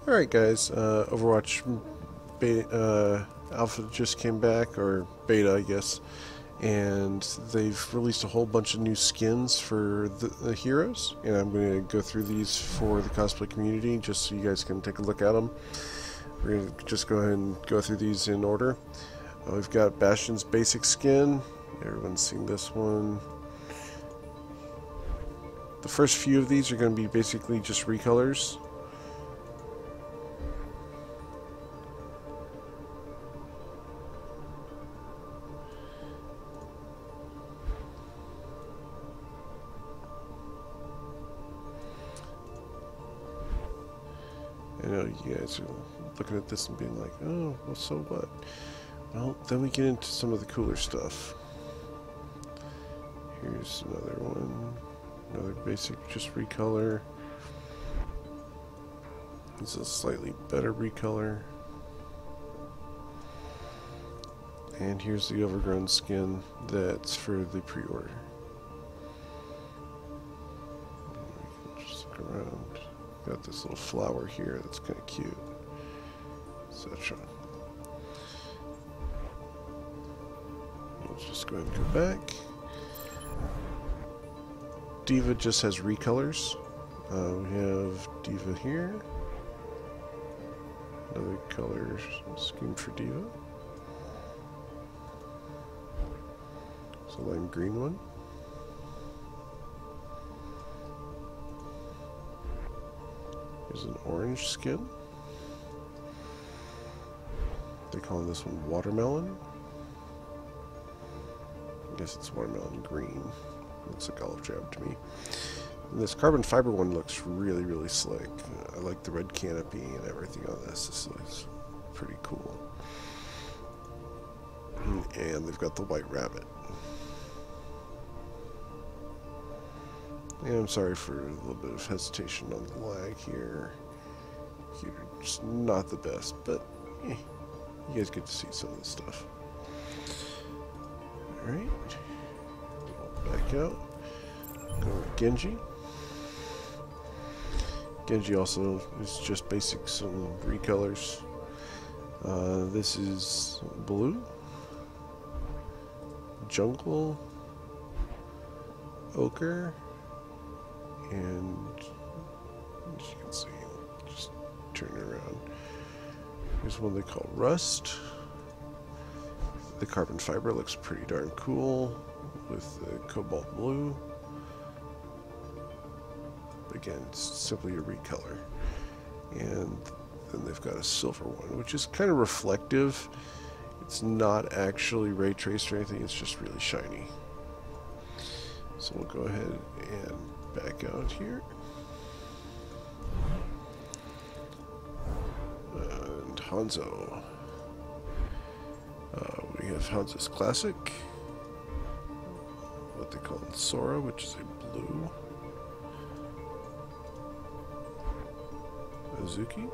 Alright guys, Overwatch Alpha just came back, or Beta I guess, and they've released a whole bunch of new skins for the heroes, and I'm going to go through these for the cosplay community just so you guys can take a look at them. We're going to just go ahead and go through these in order. We've got Bastion's basic skin. Everyone's seen this one. The first few of these are going to be basically just recolors. I know you guys are looking at this and being like, oh, well, so what? Well, then we get into some of the cooler stuff. Here's another one. Another basic, just recolor. This is a slightly better recolor. And here's the overgrown skin that's for the pre-order. Just look around. Got this little flower here that's kind of cute, etc. Let's just go ahead and go back. D.Va just has recolors. We have D.Va here. Another color scheme for D.Va. It's a lime green one. Here's an orange skin. They're calling this one watermelon. I guess it's watermelon green. Looks like olive drab to me. And this carbon fiber one looks really, really slick. I like the red canopy and everything on this. This looks pretty cool. And they've got the white rabbit. And I'm sorry for a little bit of hesitation on the lag here. Computer's not the best, but you guys get to see some of the stuff. Alright. Back out. Go with Genji. Genji also is just basic, some recolors. This is blue, jungle, ochre, and as you can see, just turn it around. Here's one they call rust. The carbon fiber looks pretty darn cool with the cobalt blue. Again, it's simply a recolor. And then they've got a silver one, which is kind of reflective. It's not actually ray traced or anything, it's just really shiny. So we'll go ahead and back out here. And HANZO. We have HANZO's Classic. What they call Sora, which is a blue. Azuki.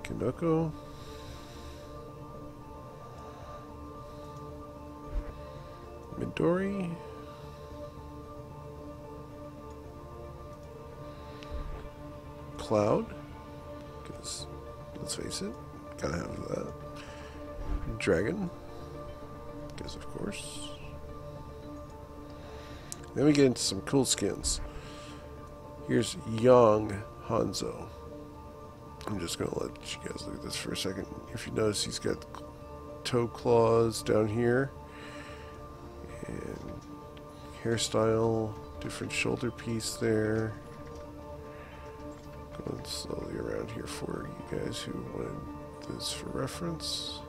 Kinoko. Midori. Cloud. Because, let's face it, gotta have that. Dragon. Because, of course. Then we get into some cool skins. Here's young HANZO. I'm just going to let you guys look at this for a second. If you notice, he's got toe claws down here. And hairstyle, different shoulder piece there. Going slowly around here for you guys who wanted this for reference.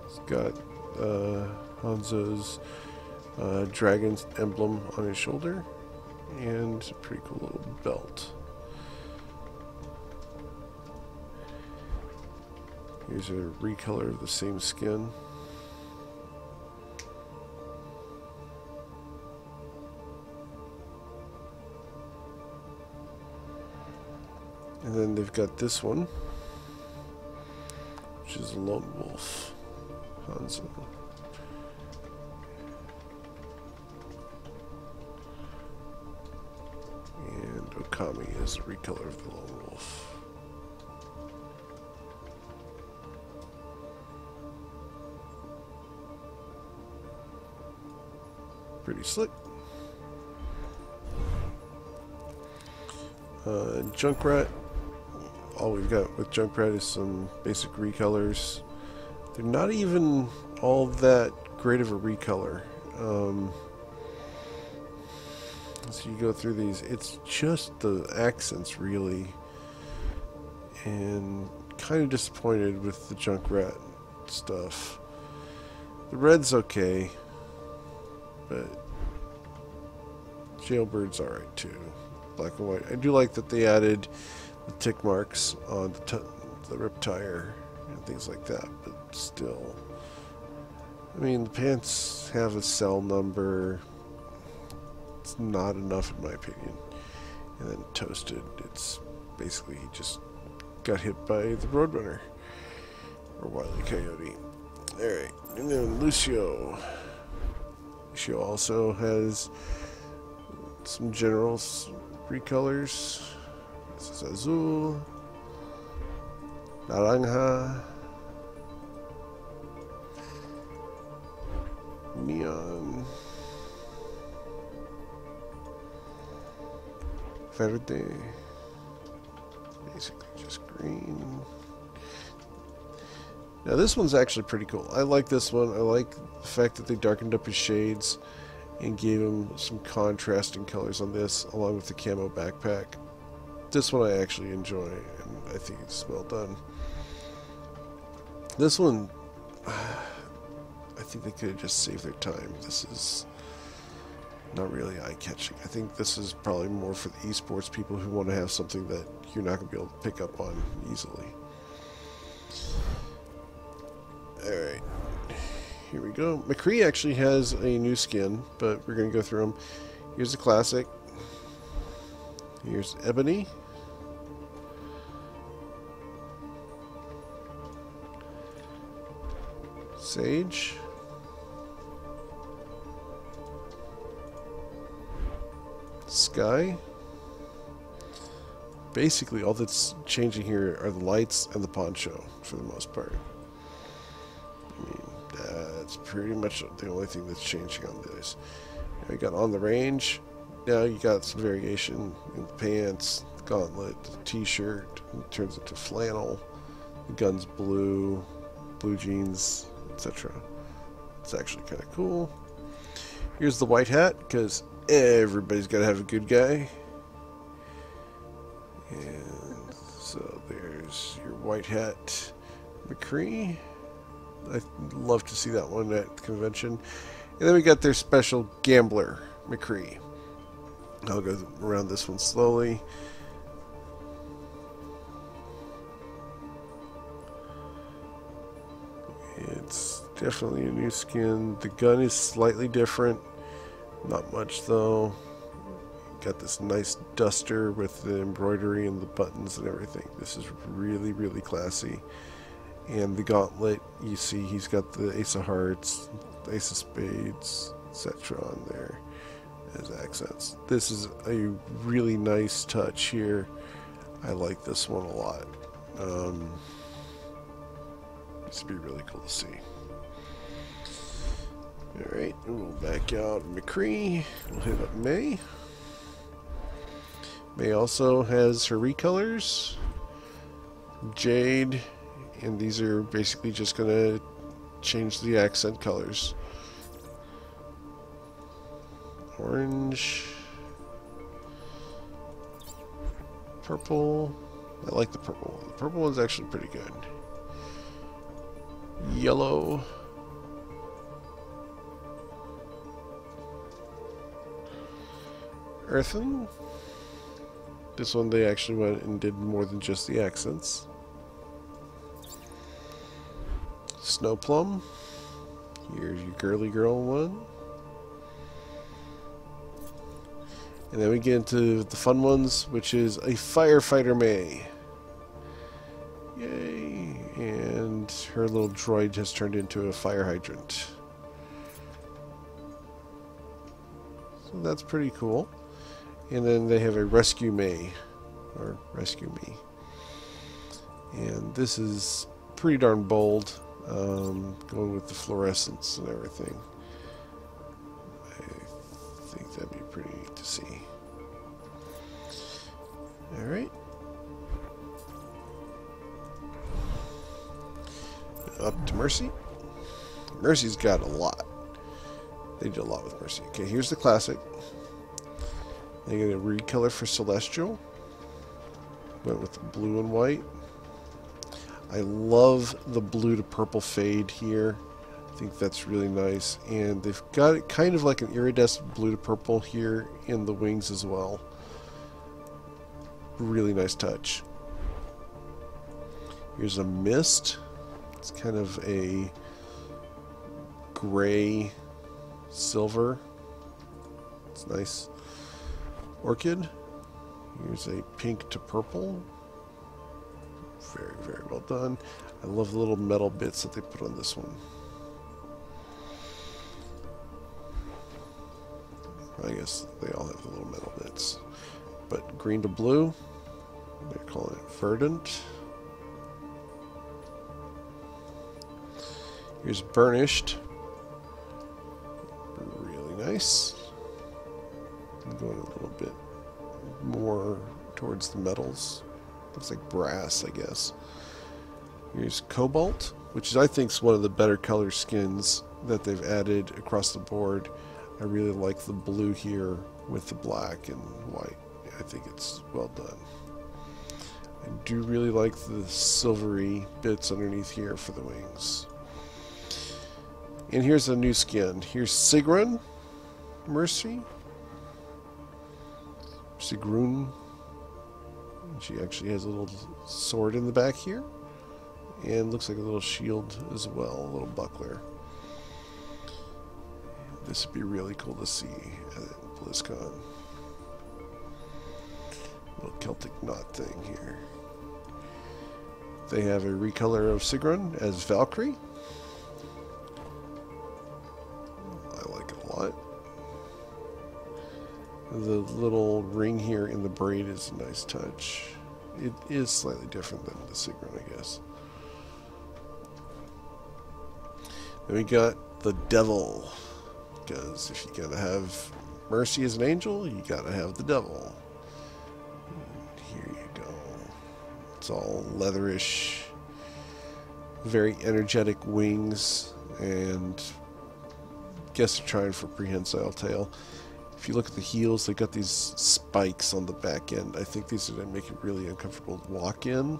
He's got HANZO's dragon's emblem on his shoulder, and a pretty cool little belt. Here's a recolor of the same skin. And then they've got this one, which is a lone wolf HANZO. Kami is the recolor of the Lone Wolf. Pretty slick. Junkrat. All we've got with Junkrat is some basic recolors. They're not even all that great of a recolor. So you go through these, it's just the accents really, and kind of disappointed with the Junkrat stuff. The red's okay, but Jailbird's alright too. Black and white. I do like that they added the tick marks on the rip tire and things like that, but still, I mean, the pants have a cell number. It's not enough in my opinion. And then Toasted, it's basically he just got hit by the Roadrunner or Wile E. Coyote. Alright, and then Lucio. Lucio also has some general recolors. This is Azul, Naranja, Neon, Verde, basically just green. Now this one's actually pretty cool. I like this one. I like the fact that they darkened up his shades and gave him some contrasting colors on this, along with the camo backpack. This one I actually enjoy, and I think it's well done. This one, I think they could have just saved their time. This is not really eye-catching. I think this is probably more for the esports people who want to have something that you're not going to be able to pick up on easily. Alright, here we go. McCree actually has a new skin, but we're going to go through them. Here's the classic. Here's Ebony. Sage. Sky. Basically, all that's changing here are the lights and the poncho, for the most part. I mean, that's pretty much the only thing that's changing on this. Now you got On the Range. Now you got some variation in the pants, the gauntlet, the t-shirt. It turns into flannel. The gun's blue, blue jeans, etc. It's actually kind of cool. Here's the white hat, because everybody's got to have a good guy. And so there's your white hat McCree. I'd love to see that one at the convention. And then we got their special Gambler McCree. I'll go around this one slowly. It's definitely a new skin. The gun is slightly different. Not much though. Got this nice duster with the embroidery and the buttons and everything. This is really, really classy. And the gauntlet, you see he's got the Ace of Hearts, Ace of Spades, etc. on there as accents. This is a really nice touch here. I like this one a lot. This would be really cool to see. Alright, we'll back out McCree. We'll hit up May. May also has her recolors. Jade. And these are basically just going to change the accent colors. Orange. Purple. I like the purple one. The purple one's actually pretty good. Yellow. Earthen. This one they actually went and did more than just the accents. Snow Plum. Here's your girly girl one. And then we get into the fun ones, which is a Firefighter May. Yay. And her little droid has turned into a fire hydrant. So that's pretty cool. And then they have a Rescue May, or Rescue Me. And this is pretty darn bold, going with the fluorescence and everything. I think that'd be pretty neat to see. Alright. Up to Mercy. Mercy's got a lot. They did a lot with Mercy. Okay, here's the classic. They get a recolor for Celestial. Went with the blue and white. I love the blue to purple fade here. I think that's really nice. And they've got it kind of like an iridescent blue to purple here in the wings as well. Really nice touch. Here's a Mist. It's kind of a gray silver. It's nice. Orchid. Here's a pink to purple. Very, very well done. I love the little metal bits that they put on this one. I guess they all have the little metal bits. But green to blue. They're calling it Verdant. Here's Burnished. Really nice. I'm going a little bit more towards the metals. Looks like brass, I guess. Here's Cobalt, which is, I think, is one of the better color skins that they've added across the board. I really like the blue here with the black and white. I think it's well done. I do really like the silvery bits underneath here for the wings. And here's a new skin. Here's Sigrun Mercy. Sigrun. She actually has a little sword in the back here. And looks like a little shield as well, a little buckler. This would be really cool to see at BlizzCon. Little Celtic knot thing here. They have a recolor of Sigrun as Valkyrie. I like it a lot. The little ring here in the braid is a nice touch. It is slightly different than the Sigrun, I guess. Then we got the Devil. Because if you gotta have Mercy as an angel, you gotta have the Devil. And here you go. It's all leatherish, very energetic wings, and I guess they're trying for prehensile tail. If you look at the heels, they got these spikes on the back end. I think these are going to make it really uncomfortable to walk in,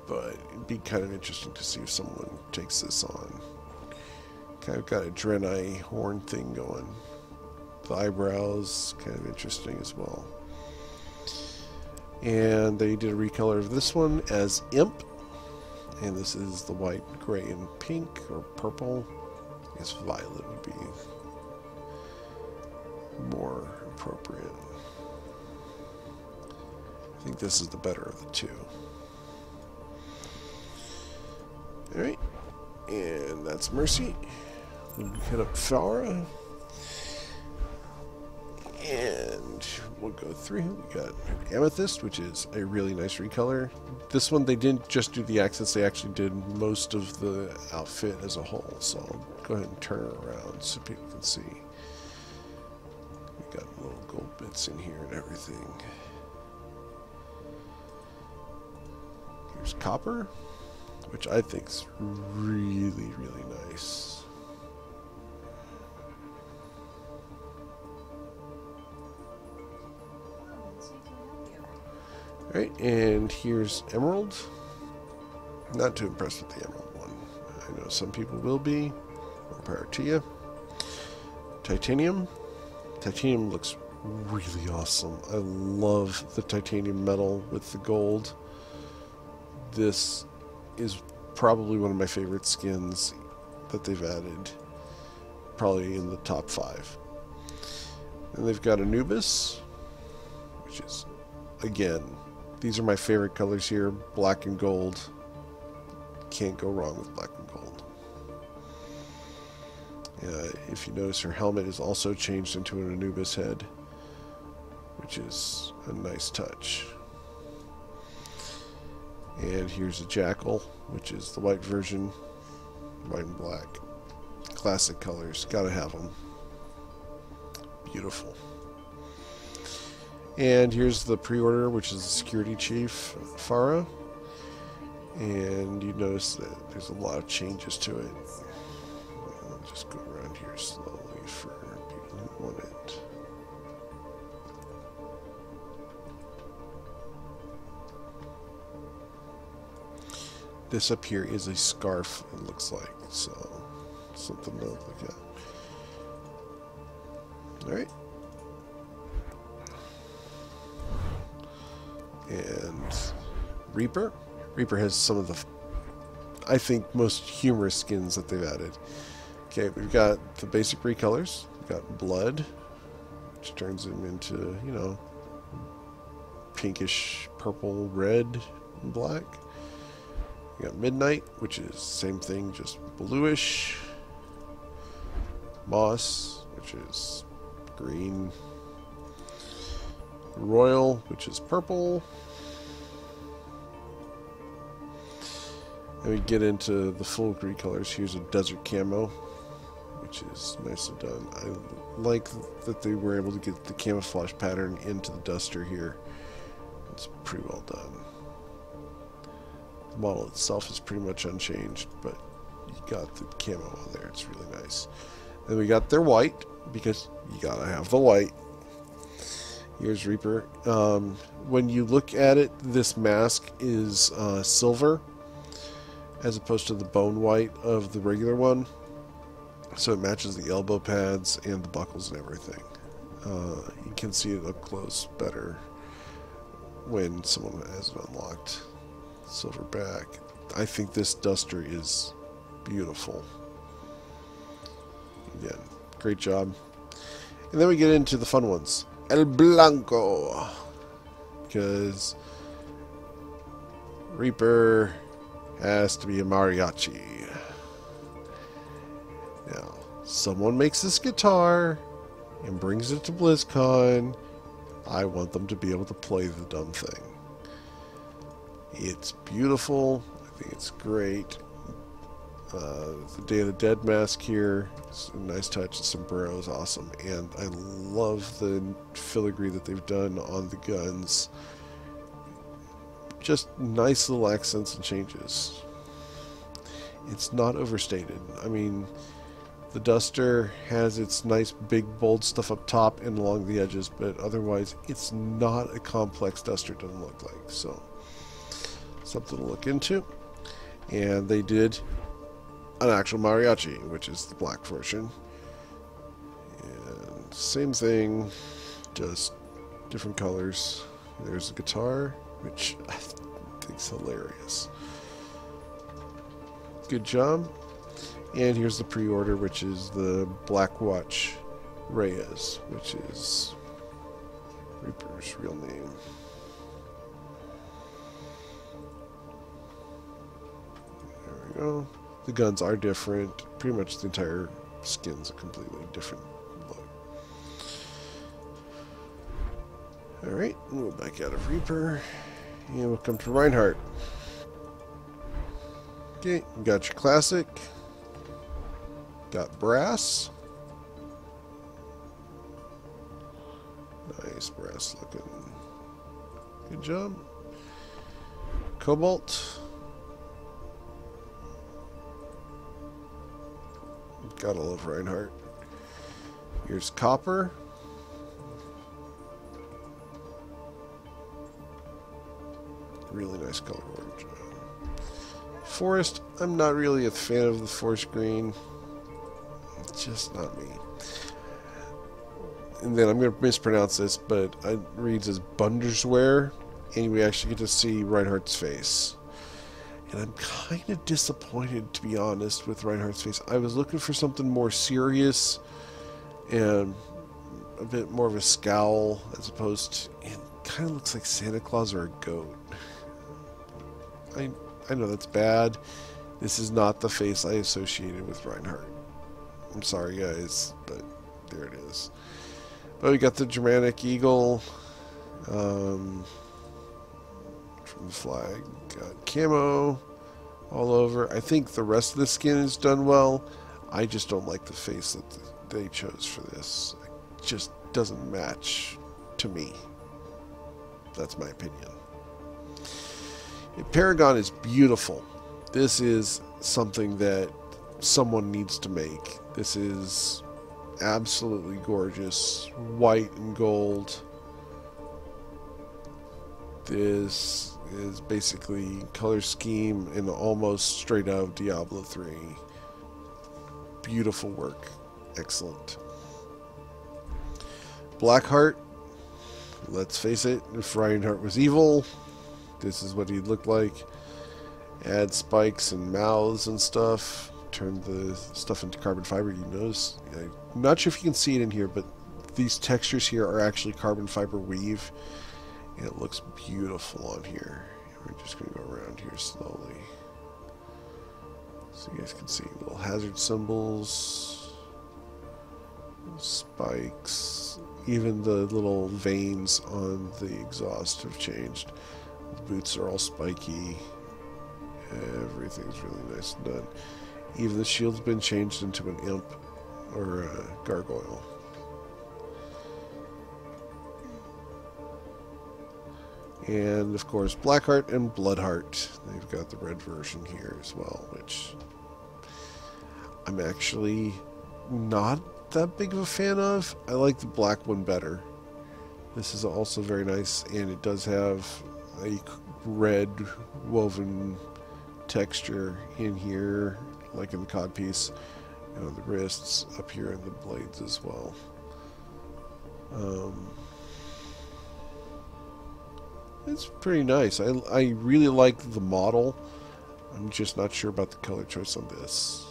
but it'd be kind of interesting to see if someone takes this on. Kind of got a Draenei horn thing going. The eyebrows, kind of interesting as well. And they did a recolor of this one as Imp. And this is the white, gray, and pink, or purple. I guess violet would be more appropriate. I think this is the better of the two. Alright. And that's Mercy. We'll hit up PHARAH. And we'll go through. We got Amethyst, which is a really nice recolor. This one, they didn't just do the accents, they actually did most of the outfit as a whole. So I'll go ahead and turn it around so people can see. We got little gold bits in here and everything. Here's Copper, which I think is really, really nice. Alright, and here's Emerald. Not too impressed with the Emerald one. I know some people will be. More power to you. Titanium. Titanium looks really awesome. I love the titanium metal with the gold. This is probably one of my favorite skins that they've added. Probably in the top 5. And they've got Anubis, which is, again, these are my favorite colors here, black and gold. Can't go wrong with black and gold. If you notice, her helmet is also changed into an Anubis head. which is a nice touch. And here's a Jackal, which is the white version, white and black. Classic colors, gotta have them. Beautiful. And here's the pre-order, which is the security chief, PHARAH. And you notice that there's a lot of changes to it. I'll just go around here slowly for people who want it. This up here is a scarf, it looks like, so something to look at. Alright. And Reaper. Reaper has some of the, I think, most humorous skins that they've added. Okay, we've got the basic recolors. We've got Blood, which turns him into, you know, pinkish, purple, red, and black. We got Midnight, which is same thing, just bluish. Moss, which is green. Royal, which is purple. And we get into the full recolors. Here's a Desert Camo, which is nicely done. I like that they were able to get the camouflage pattern into the duster here. It's pretty well done. The model itself is pretty much unchanged, but you got the camo on there. It's really nice. Then we got their white, because you gotta have the white. Here's Reaper. When you look at it, this mask is silver, as opposed to the bone white of the regular one. So it matches the elbow pads and the buckles and everything. You can see it up close better when someone has it unlocked. Silver back. I think this duster is beautiful. Again, great job. And then we get into the fun ones. El Blanco. Because Reaper has to be a mariachi. Now, someone makes this guitar and brings it to BlizzCon. I want them to be able to play the dumb thing. It's beautiful. I think it's great. The Day of the Dead mask here. It's a nice touch. The sombrero is awesome. And I love the filigree that they've done on the guns. Just nice little accents and changes. It's not overstated. I mean, the duster has its nice big bold stuff up top and along the edges, but otherwise it's not a complex duster, it doesn't look like. So, something to look into. And they did an actual mariachi, which is the black version. And same thing, just different colors. There's the guitar, which I think is hilarious. Good job. And here's the pre-order, which is the Black Watch Reyes, which is Reaper's real name. There we go. The guns are different. Pretty much the entire skin's a completely different look. Alright, we'll go back out of Reaper. And we'll come to Reinhardt. Okay, you got your classic. Got brass. Nice brass looking. Good job. Cobalt. Gotta love Reinhardt. Here's copper. Really nice color orange. Forest. I'm not really a fan of the forest green. It's just not me. And then I'm going to mispronounce this, but it reads as Bunderswehr, and we actually get to see Reinhardt's face. And I'm kind of disappointed, to be honest, with Reinhardt's face. I was looking for something more serious and a bit more of a scowl, as opposed to, it kind of looks like Santa Claus or a goat. I know that's bad. This is not the face I associated with Reinhardt. I'm sorry, guys, but there it is. But we got the Germanic Eagle From the flag, got camo all over. I think the rest of the skin is done well. I just don't like the face that they chose for this. It just doesn't match to me. That's my opinion. Paragon is beautiful. This is something that someone needs to make. This is absolutely gorgeous. White and gold. This is basically color scheme and almost straight out of Diablo 3. Beautiful work. Excellent. Blackheart. Let's face it, if Reinhardt was evil, this is what he'd look like. Add spikes and mouths and stuff. Turn the stuff into carbon fiber. You notice, I'm not sure if you can see it in here, but these textures here are actually carbon fiber weave. And it looks beautiful on here. We're just going to go around here slowly. So you guys can see little hazard symbols, spikes, even the little veins on the exhaust have changed. The boots are all spiky. Everything's really nice and done. Even the shield's been changed into an imp or a gargoyle. And of course, Blackheart and Bloodheart. They've got the red version here as well, which I'm actually not that big of a fan of. I like the black one better. This is also very nice, and it does have a red woven texture in here, like in the codpiece, and on the wrists, up here in the blades as well. It's pretty nice. I really like the model. I'm just not sure about the color choice on this.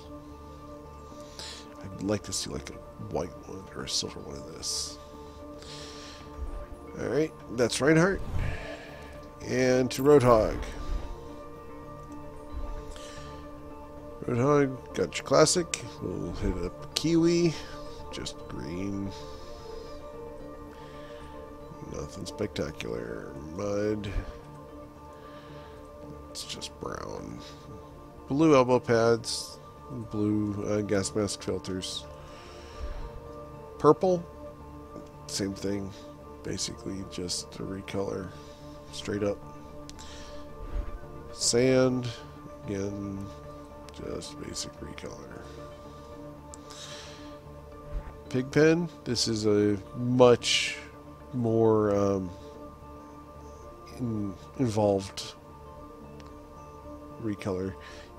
I'd like to see like a white one or a silver one of this. Alright, that's Reinhardt. And to Roadhog. Roadhog, got your classic. We'll hit up Kiwi. Just green. Nothing spectacular. Mud. It's just brown. Blue elbow pads. Blue gas mask filters. Purple. Same thing. Basically just a recolor. Straight up. Sand. Again, just basic recolor. Pigpen. This is a much more involved recolor.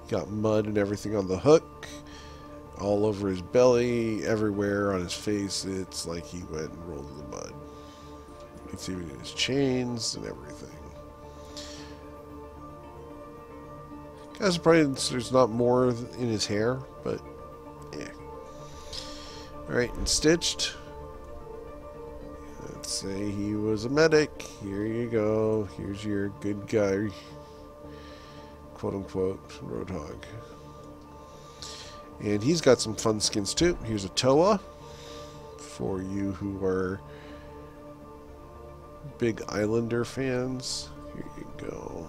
Got mud and everything on the hook, all over his belly, everywhere on his face. It's like he went and rolled in the mud. You can see it in his chains and everything. Kind of surprised there's not more in his hair, but yeah. Alright, and Stitched. Let's say he was a medic. Here you go. Here's your good guy, quote unquote, Roadhog. And he's got some fun skins too. Here's a Toa for you who are big Islander fans. Here you go.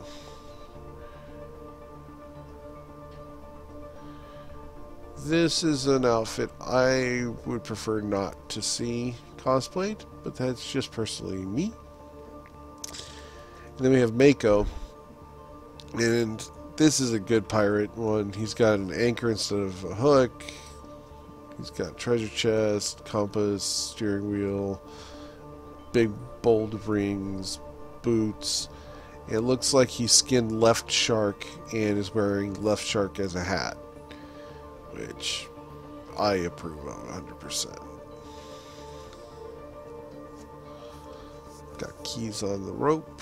This is an outfit I would prefer not to see cosplayed, but that's just personally me. And then we have Mako, and this is a good pirate one. He's got an anchor instead of a hook. He's got treasure chest, compass, steering wheel, big bold rings, boots. It looks like he skinned Left Shark and is wearing Left Shark as a hat, which I approve of 100%. Got keys on the rope.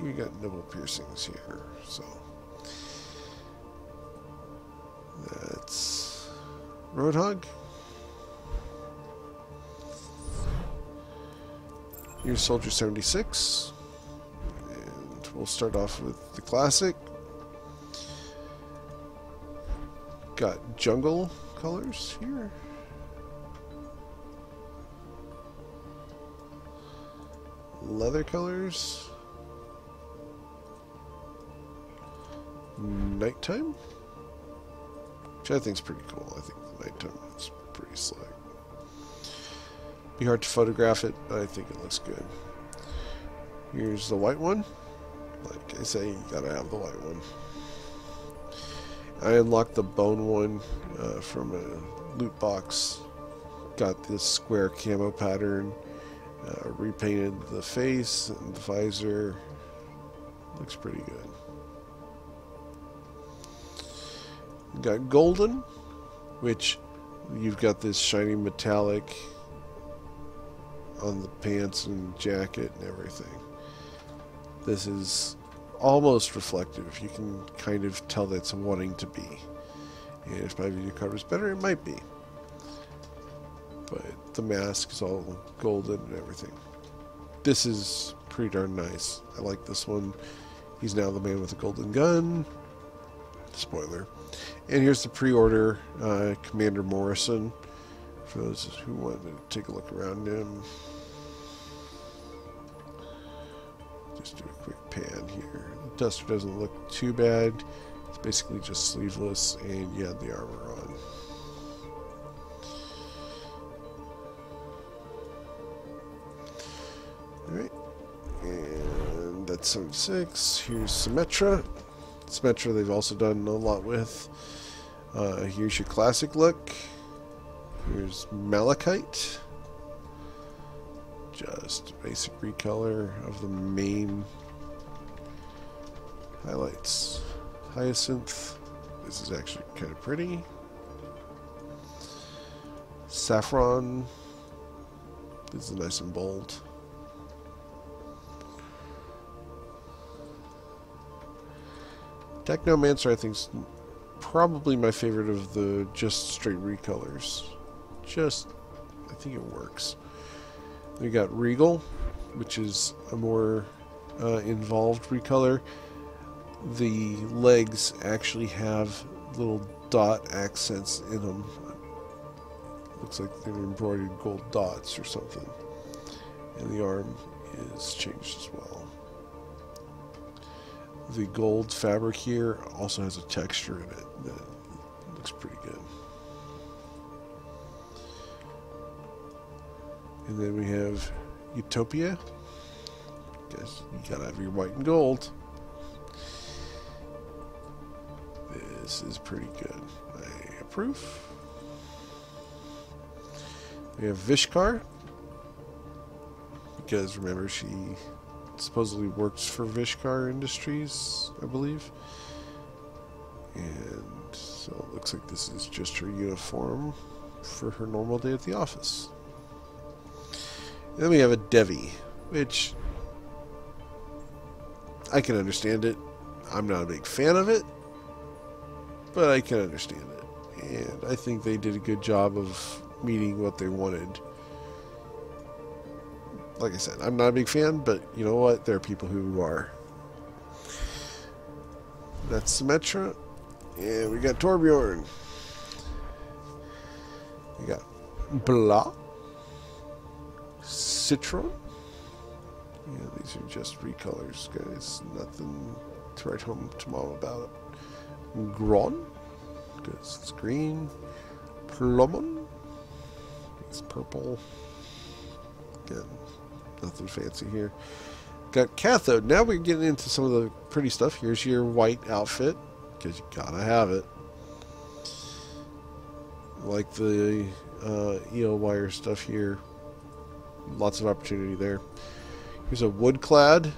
You got nipple piercings here, so that's Roadhog. Here's Soldier 76, and we'll start off with the classic. Got jungle colors here. leather colors. Nighttime, which I think is pretty cool. I think the nighttime is pretty slick. Be hard to photograph it, but I think it looks good. Here's the white one. Like I say, you gotta have the white one. I unlocked the bone one from a loot box. Got this square camo pattern. Repainted the face and the visor. Looks pretty good. Got golden, which you've got this shiny metallic on the pants and jacket and everything. This is almost reflective. You can kind of tell that's wanting to be. And if my video cover is better, it might be. But the mask is all golden and everything. This is pretty darn nice. I like this one. He's now the man with a golden gun. Spoiler. And here's the pre-order Commander Morrison, for those who wanted to take a look around him. Just do a quick pan here. The duster doesn't look too bad. It's basically just sleeveless, and you have the armor on. Alright, and that's 76. Here's Symmetra. Symmetra they've also done a lot with. Here's your classic look. Here's Malachite. Just basic recolor of the main highlights. Hyacinth. This is actually kind of pretty. Saffron. This is nice and bold. Technomancer, I think, is probably my favorite of the just straight recolors. I think it works. We got Regal, which is a more involved recolor. The legs actually have little dot accents in them. Looks like they've embroidered gold dots or something. And the arm is changed as well. The gold fabric here also has a texture in it that looks pretty good. And then we have Utopia. Guess you gotta have your white and gold. This is pretty good. I approve. We have Vishkar, because remember she supposedly works for Vishkar Industries, I believe. And so it looks like this is just her uniform for her normal day at the office. And then we have a Devi, which I can understand it. I'm not a big fan of it, but I can understand it. And I think they did a good job of meeting what they wanted. Like I said, I'm not a big fan, but you know what? There are people who are. That's Symmetra. And we got Torbjorn. We got Blah. Citron. Yeah, these are just recolors, guys. Nothing to write home to mom about it. Gron, because it's green. Plumon. It's purple. Again, nothing fancy here. Got Cathode. Now we're getting into some of the pretty stuff. Here's your white outfit, because you gotta have it. Like the eel wire stuff here. Lots of opportunity there. Here's a woodclad,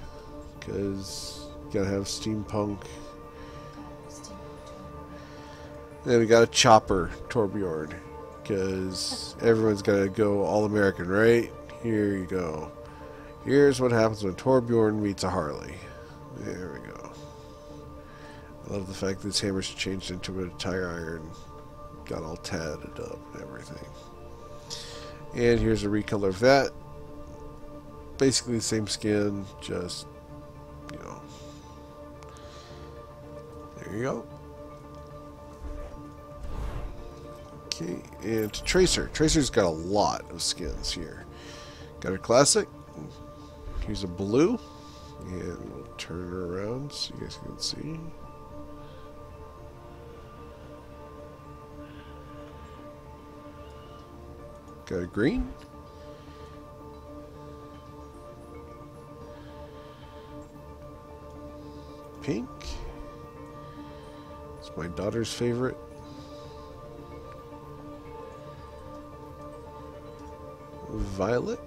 because you gotta have steampunk. Then we got a chopper, Torbjorn, because everyone's gotta go all American, right? Here you go. Here's what happens when Torbjorn meets a Harley. There we go. I love the fact that this hammer's changed into a tire iron. Got all tatted up and everything. And here's a recolor of that. Basically the same skin, just, you know. There you go. Okay, and Tracer. Tracer's got a lot of skins here. Got a classic. Here's a blue. And we'll turn her around so you guys can see. Got a green. Pink. It's my daughter's favorite. Violet.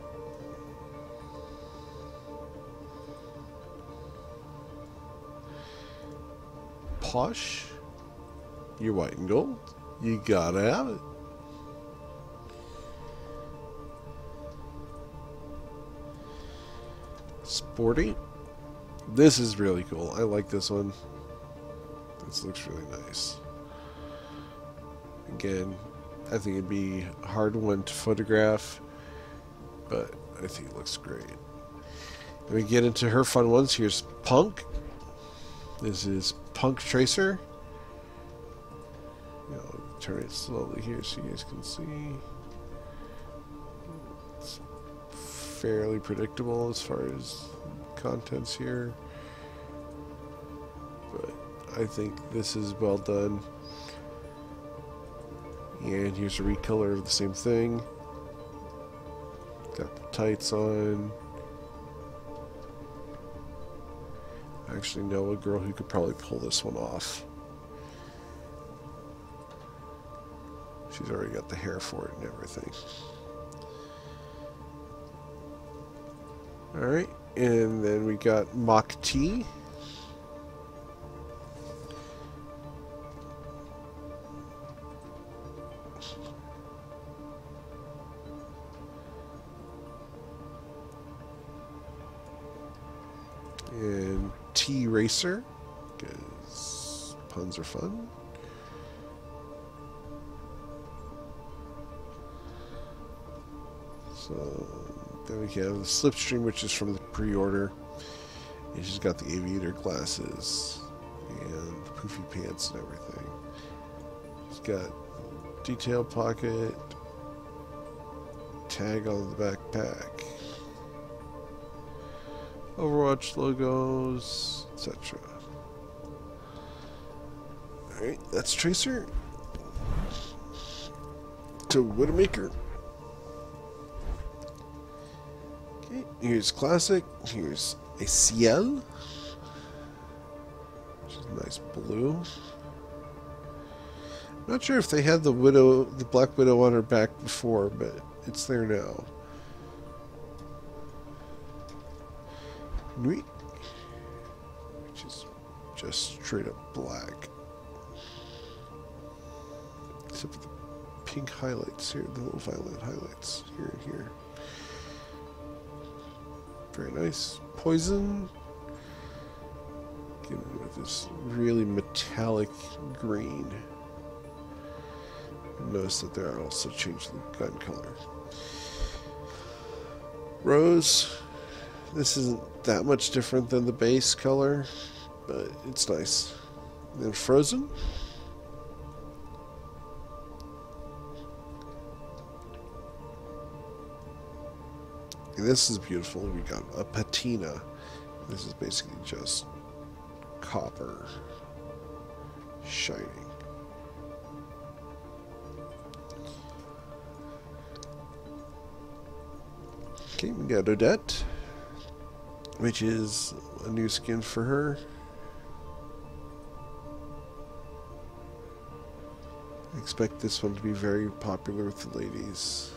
Posh. You're white and gold. You gotta have it. Sporty. This is really cool. I like this one. This looks really nice. Again, I think it'd be a hard one to photograph, but I think it looks great. Then we get into her fun ones. Here's Punk. This is Punk Tracer. I'll turn it slowly here so you guys can see. It's fairly predictable as far as contents here, but I think this is well done. And here's a recolor of the same thing. Got the tights on. I actually know a girl who could probably pull this one off. She's already got the hair for it and everything. Alright, and then we got Mach T. And T-Racer, because puns are fun. So then we have the Slipstream, which is from the pre-order. And she's got the aviator glasses and poofy pants and everything. She's got detail pocket, tag on the backpack, Overwatch logos, etc. Alright, that's Tracer. To Widowmaker. Okay, here's Classic. Here's a Ciel, which is a nice blue. Not sure if they had the Black Widow on her back before, but it's there now. Nuit, which is just straight up black, except for the pink highlights here, the little violet highlights here and here. Very nice. Poison, getting with this really metallic green. Notice that there are also changed the gun color. Rose. This isn't that much different than the base color, but it's nice. And then Frozen. And this is beautiful. We got a patina. This is basically just copper shining. Okay, we got Odette, which is a new skin for her. I expect this one to be very popular with the ladies.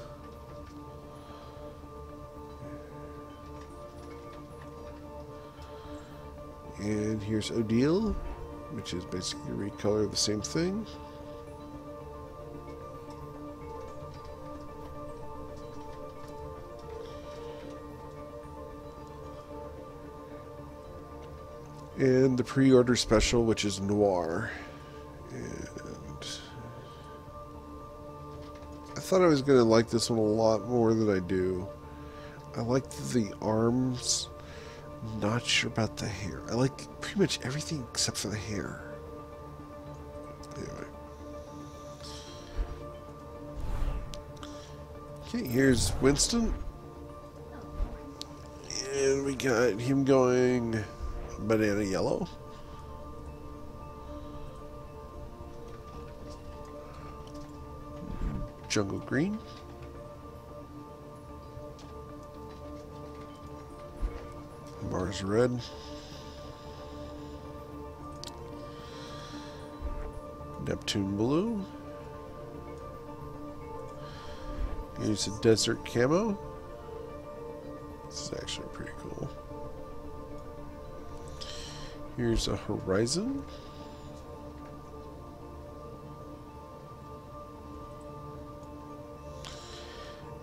And here's Odile, which is basically a recolor of the same thing. And the pre-order special, which is Noir. And I thought I was going to like this one a lot more than I do. I like the arms. Not sure about the hair. I like pretty much everything except for the hair. Anyway. Okay, here's Winston. And We got him going banana yellow. Jungle green. Mars red. Neptune blue. Here's a desert camo. This is actually pretty cool. Here's a horizon.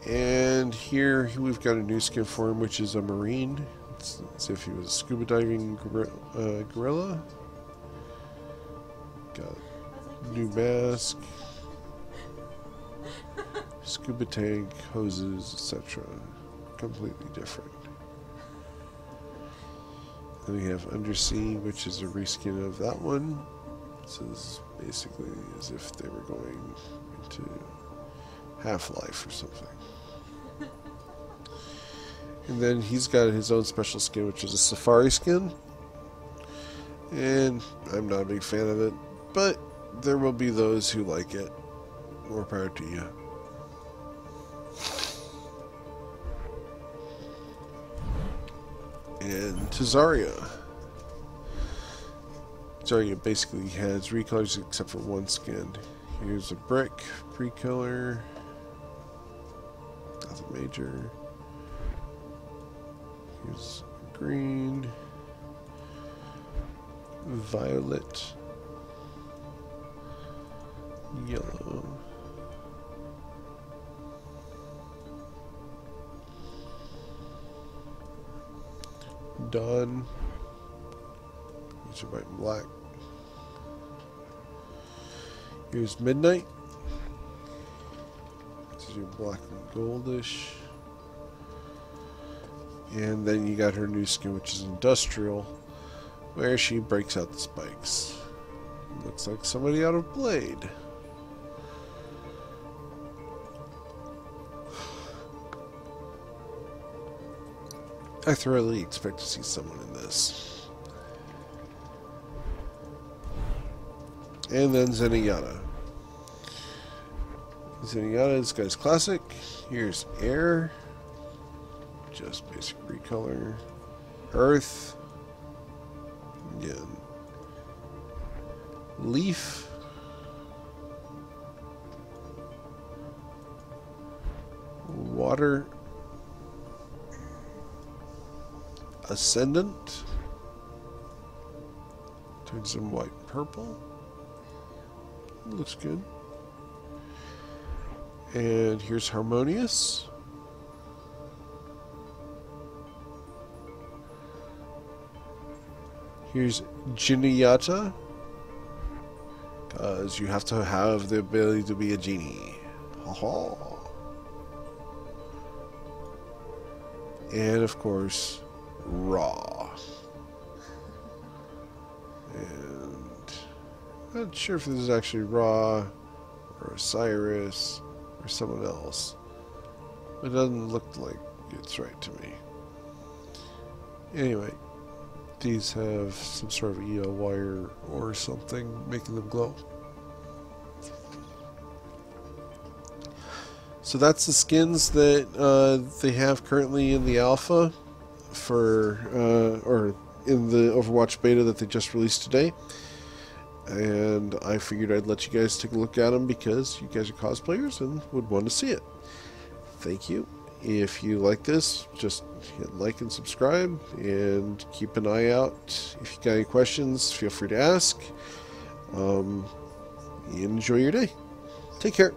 And here we've got a new skin for him, which is a marine. It's as if he was a scuba diving gorilla. Got new mask, scuba tank, hoses, etc. Completely different. Then we have undersea, which is a reskin of that one. This is basically as if they were going into Half-Life or something. And then he's got his own special skin, which is a safari skin. And I'm not a big fan of it, but there will be those who like it. More power to you. And to Zarya. Zarya basically has recolors except for one skin. Here's a brick, pre-color. Nothing major. Here's green, violet, yellow, dawn. These are white and black. Here's midnight. This is your black and goldish. And then you got her new skin, which is industrial, where she breaks out the spikes. Looks like somebody out of Blade. I thoroughly expect to see someone in this. And then ZENYATTA. ZENYATTA is guy's classic. Here's air. Just basic recolor. Earth. Again. Leaf. Water. Ascendant. Turns them white and purple. Looks good. And here's harmonious. Here's ZENYATTA, because you have to have the ability to be a genie. Ha ha. And of course, Ra. And I'm not sure if this is actually Ra or Osiris or someone else. It doesn't look like it's right to me. Anyway. These have some sort of EO wire or something making them glow. So that's the skins that they have currently in the alpha for, or in the Overwatch beta that they just released today. And I figured I'd let you guys take a look at them because you guys are cosplayers and would want to see it. Thank you. If you like this, just hit like and subscribe, and keep an eye out. If you got any questions, feel free to ask. Enjoy your day. Take care.